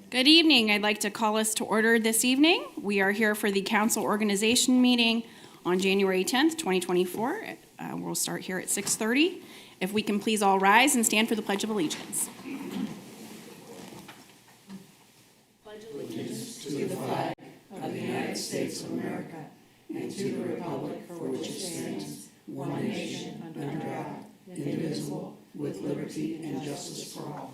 Good evening. I'd like to call us to order this evening. We are here for the council organization meeting on January 10th, 2024. We'll start here at 6:30. If we can please all rise and stand for the Pledge of Allegiance. Pledge allegiance to the flag of the United States of America and to the republic for which it stands, one nation, under God, indivisible, with liberty and justice for all.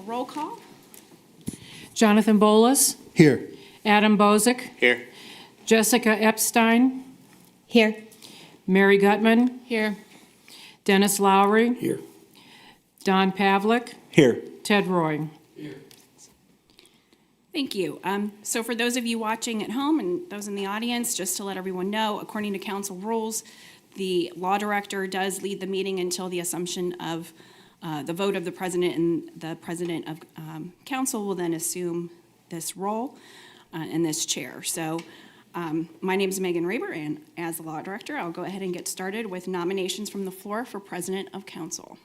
Roll call. Jonathan Bolus. Here. Adam Bozick. Here. Jessica Epstein. Here. Mary Gutman. Here. Dennis Lowry. Here. Don Pavlik. Here. Ted Roy. Thank you. So for those of you watching at home and those in the audience, just to let everyone know, according to council rules, the law director does lead the meeting until the assumption of the vote of the president, and the president of council will then assume this role and this chair. So my name is Megan Raber, and as the law director, I'll go ahead and get started with nominations from the floor for president of council.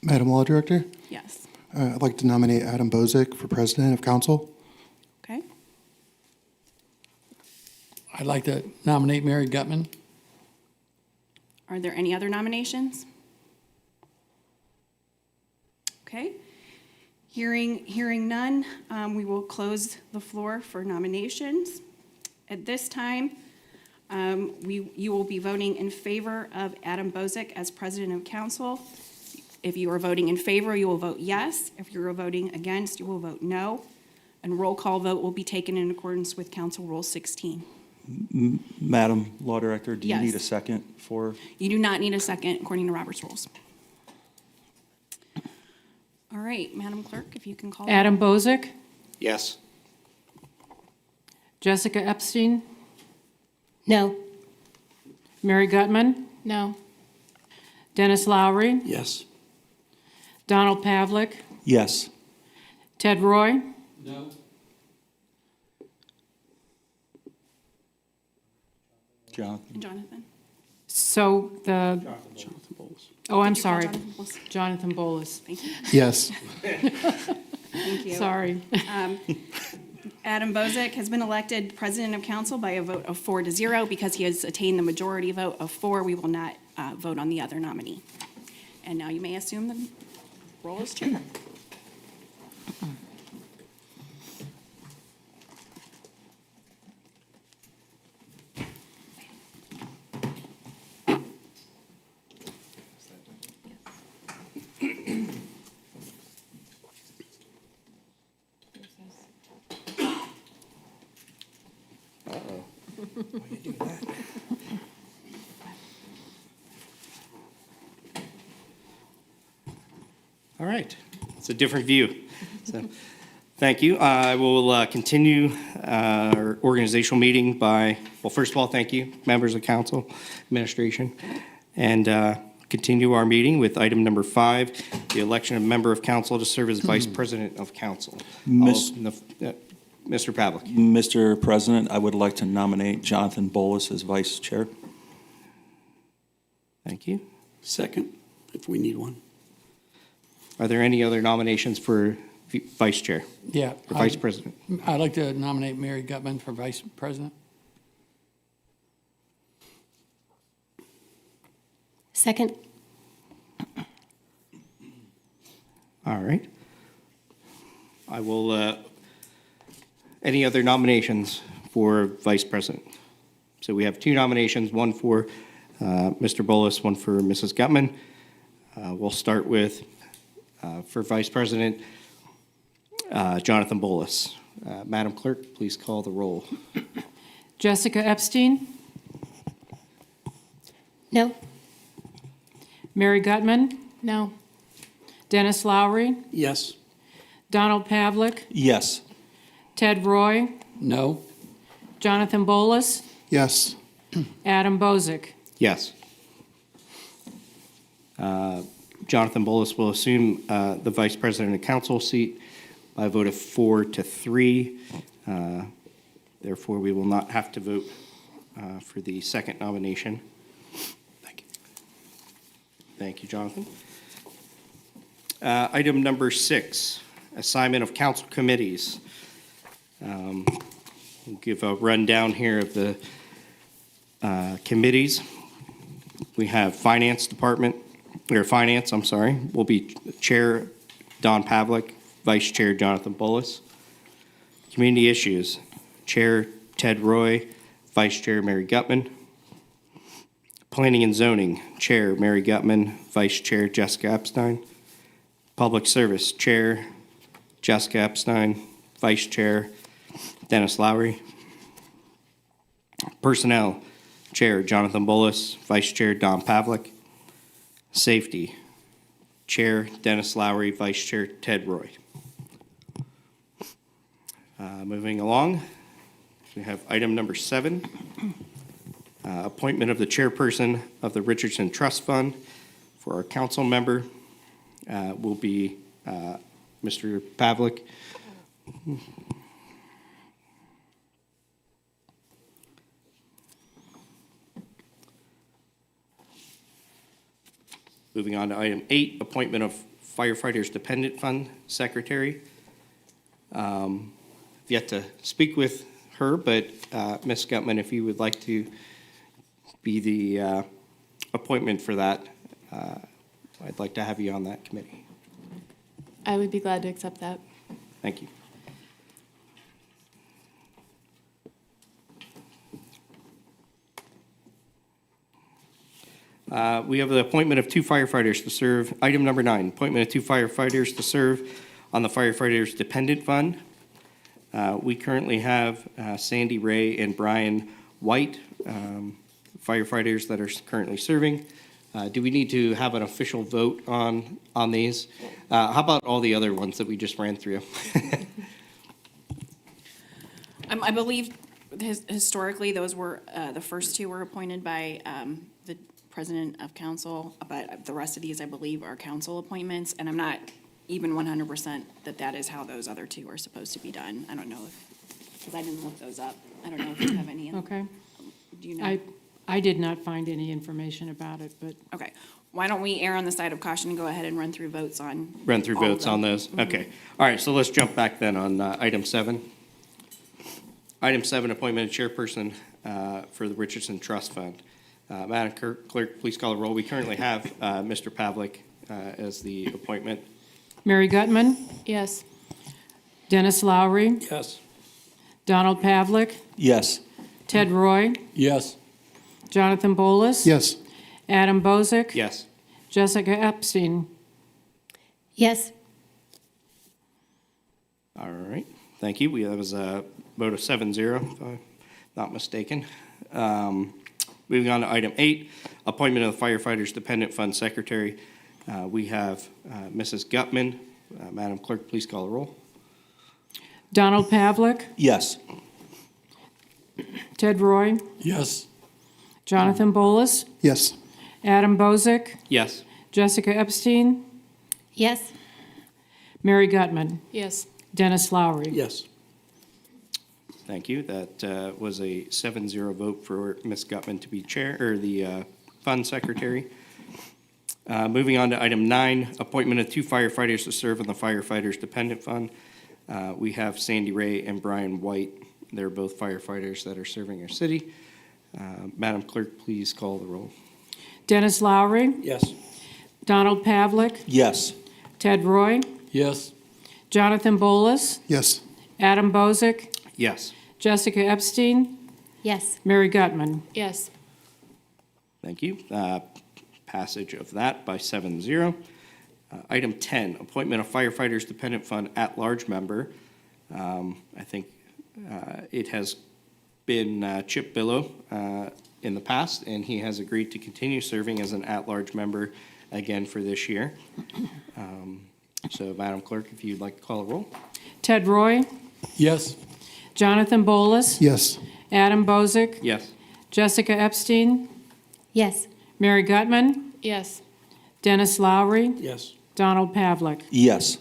Madam Law Director, Yes. I'd like to nominate Adam Bozick for president of council. Okay. I'd like to nominate Mary Gutman. Are there any other nominations? Okay. Hearing none, we will close the floor for nominations. At this time, you will be voting in favor of Adam Bozick as president of council. If you are voting in favor, you will vote yes. If you are voting against, you will vote no. And roll call vote will be taken in accordance with Council Rule 16. Madam Law Director, do you Yes. need a second for? You do not need a second according to Robert's rules. All right, Madam Clerk, if you can call. Adam Bozick. Yes. Jessica Epstein. No. Mary Gutman. No. Dennis Lowry. Yes. Donald Pavlik. Yes. Ted Roy. No. Jonathan? Jonathan. So the, Jonathan Bowles. oh, I'm Did you call sorry. Jonathan Wilson? Jonathan Bolus. Thank you. Yes. Thank you. Sorry. Adam Bozick has been elected president of council by a vote of 4-0. Because he has attained the majority vote of 4, we will not vote on the other nominee. And now you may assume the role as chair. All right, it's a different view. So, thank you. I will continue our organizational meeting by, well, first of all, thank you, members of council, administration, and continue our meeting with item number 5, the election of member of council to serve as vice president of council. Mr. Pavlik. Mr. President, I would like to nominate Jonathan Bolus as vice chair. Thank you. Second, if we need one. Are there any other nominations for vice chair Yeah. or vice president? I'd like to nominate Mary Gutman for vice president. Second. All right. I will, any other nominations for vice president? So we have 2 nominations, one for Mr. Bolus, one for Mrs. Gutman. We'll start with, for vice president, Jonathan Bolus. Madam Clerk, please call the roll. Jessica Epstein. No. Mary Gutman. No. Dennis Lowry. Yes. Donald Pavlik. Yes. Ted Roy. No. Jonathan Bolus. Yes. Adam Bozick. Yes. Jonathan Bolus will assume the vice president of council seat by a vote of 4-3. Therefore, we will not have to vote for the second nomination. Thank you. Thank you, Jonathan. Item number 6, assignment of council committees. We'll give a rundown here of the committees. We have Finance, will be Chair Don Pavlik, Vice Chair Jonathan Bullis. Community Issues, Chair Ted Roy, Vice Chair Mary Gutman. Planning and Zoning, Chair Mary Gutman, Vice Chair Jessica Epstein. Public Service, Chair Jessica Epstein, Vice Chair Dennis Lowry. Personnel, Chair Jonathan Bullis, Vice Chair Don Pavlik. Safety, Chair Dennis Lowry, Vice Chair Ted Roy. Moving along, we have item number 7, appointment of the chairperson of the Richardson Trust Fund. For our council member will be Mr. Pavlik. Moving on to item 8, appointment of Firefighters Dependent Fund Secretary. Yet to speak with her, but Ms. Gutman, if you would like to be the appointment for that, I'd like to have you on that committee. I would be glad to accept that. Thank you. We have the appointment of 2 firefighters to serve. Item number 9, appointment of 2 firefighters to serve on the Firefighters Dependent Fund. We currently have Sandy Ray and Brian White, firefighters that are currently serving. Do we need to have an official vote on these? How about all the other ones that we just ran through? I believe historically, those were, the first 2 were appointed by the president of council, but the rest of these, I believe, are council appointments, and I'm not even 100% that is how those other 2 are supposed to be done. I don't know because I didn't look those up. I don't know if you have any. Okay. Do you know? I did not find any information about it, but Okay. Why don't we err on the side of caution and go ahead and run through votes on? Run through all of votes them? on those? Okay. All right, so let's jump back then on item 7. Item 7, appointment of chairperson for the Richardson Trust Fund. Madam Clerk, please call the roll. We currently have Mr. Pavlik as the appointment. Mary Gutman, Yes. Dennis Lowry, Yes. Donald Pavlik, Yes. Ted Roy, Yes. Jonathan Bolus. Yes. Adam Bozick. Yes. Jessica Epstein. Yes. All right, thank you. That was a vote of 7-0, if I'm not mistaken. Moving on to item 8, appointment of the Firefighters Dependent Fund Secretary. We have Mrs. Gutman. Madam Clerk, please call the roll. Donald Pavlik, Yes. Ted Roy, Yes. Jonathan Bolus, Yes. Adam Bozick, Yes. Jessica Epstein, Yes. Mary Gutman, Yes. Dennis Lowry. Yes. Thank you. That was a 7-0 vote for Ms. Gutman to be chair, or the fund secretary. Moving on to item 9, appointment of 2 firefighters to serve on the Firefighters Dependent Fund. We have Sandy Ray and Brian White. They're both firefighters that are serving our city. Madam Clerk, please call the roll. Dennis Lowry, Yes. Donald Pavlik, Yes. Ted Roy, Yes. Jonathan Bolus, Yes. Adam Bozick, Yes. Jessica Epstein, Yes. Mary Gutman. Yes. Thank you. Passage of that by 7-0. Item 10, appointment of Firefighters Dependent Fund at-large member. I think it has been Chip Billow in the past, and he has agreed to continue serving as an at-large member again for this year. So, Madam Clerk, if you'd like to call a roll. Ted Roy, Yes. Jonathan Bolus, Yes. Adam Bozick, Yes. Jessica Epstein, Yes. Mary Gutman, Yes. Dennis Lowry, Yes. Donald Pavlik. Yes.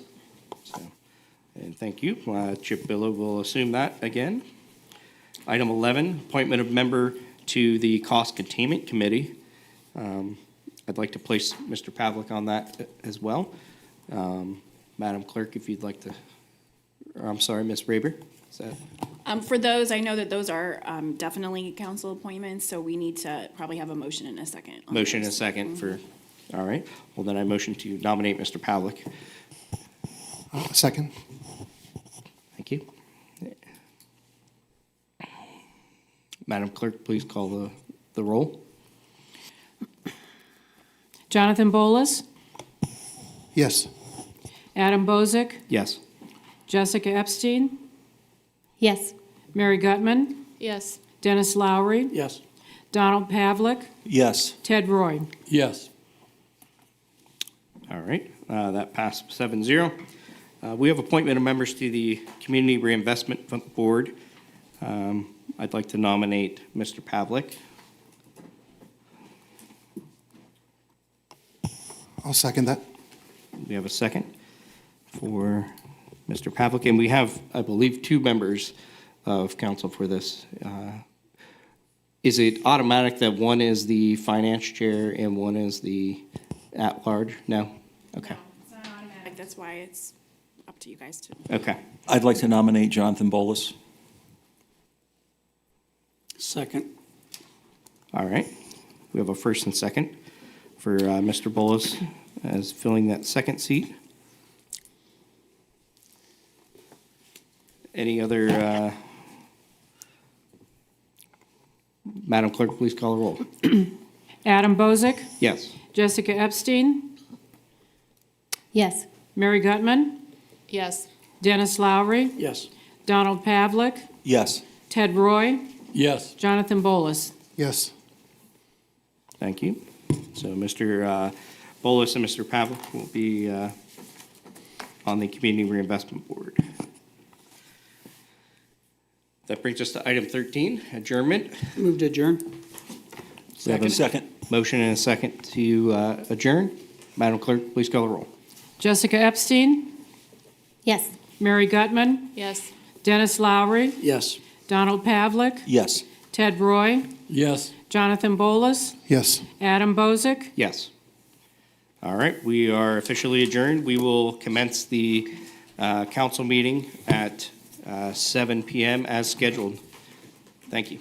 And thank you. Chip Billow will assume that again. Item 11, appointment of member to the Cost Containment Committee. I'd like to place Mr. Pavlik on that as well. Madam Clerk, if you'd like to, or I'm sorry, Ms. Raber, is that? For those, I know that those are definitely council appointments, so we need to probably have a motion in a second. on Motion and a those. second for, all right. Well, then I motion to nominate Mr. Pavlik. Second. Thank you. Madam Clerk, please call the roll. Jonathan Bolus, Yes. Adam Bozick, Yes. Jessica Epstein, Yes. Mary Gutman, Yes. Dennis Lowry, Yes. Donald Pavlik, Yes. Ted Roy. Yes. All right, that passed 7-0. We have appointment of members to the Community Reinvestment Board. I'd like to nominate Mr. Pavlik. I'll second that. We have a second for Mr. Pavlik, and we have, I believe, 2 members of council for this. Is it automatic that one is the finance chair and one is the at-large? No? Okay, It's not automatic, that's why it's up to you guys to. okay. I'd like to nominate Jonathan Bolus. Second. All right. We have a first and second for Mr. Bolus as filling that second seat. Any other, Madam Clerk, please call the roll. Adam Bozick, Yes. Jessica Epstein, Yes. Mary Gutman, Yes. Dennis Lowry, Yes. Donald Pavlik, Yes. Ted Roy, Yes. Jonathan Bolus. Yes. Thank you. So Mr. Bolus and Mr. Pavlik will be on the Community Reinvestment Board. That brings us to item 13, adjournment. Move to adjourn. We have a Second. motion and a second to adjourn. Madam Clerk, please call the roll. Jessica Epstein, Yes. Mary Gutman, Yes. Dennis Lowry, Yes. Donald Pavlik, Yes. Ted Roy, Yes. Jonathan Bolus, Yes. Adam Bozick. Yes. All right, we are officially adjourned. We will commence the council meeting at 7 p.m. as scheduled. Thank you.